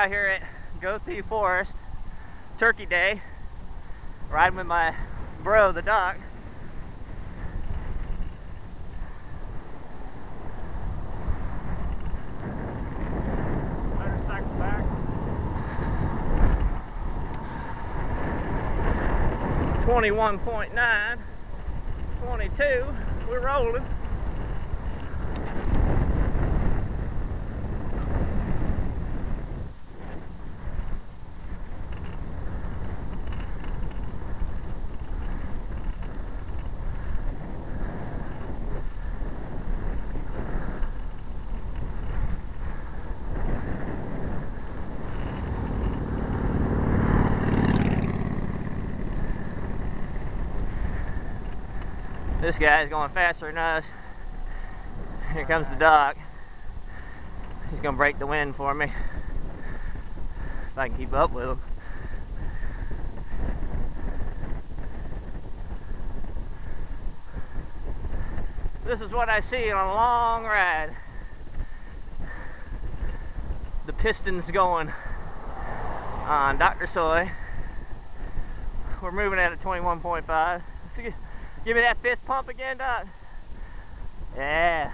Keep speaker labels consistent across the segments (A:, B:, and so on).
A: out here at Goathie Forest, Turkey Day, riding with my bro, the Doc.
B: Motorcycle back.
A: 21.9, 22, we're rolling. This guy's going faster than us. Here comes the Doc. He's gonna break the wind for me if I can keep up with him. This is what I see on a long ride. The pistons going on Dr. Soy. We're moving at a 21.5. Give me that fist pump again, Doc. Yeah.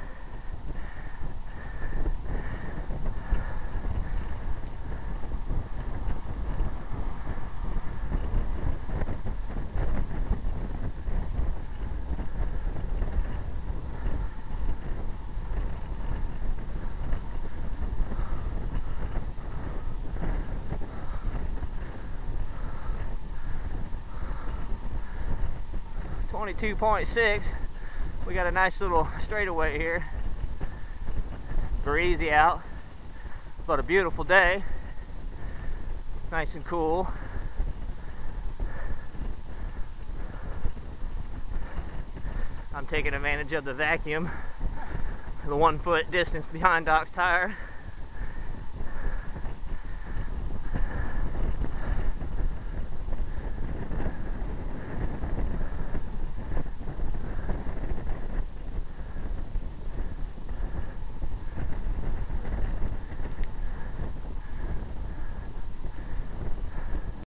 A: .6. We got a nice little straightaway here. Breezy out, but a beautiful day. Nice and cool. I'm taking advantage of the vacuum, the 1 foot distance behind Doc's tire.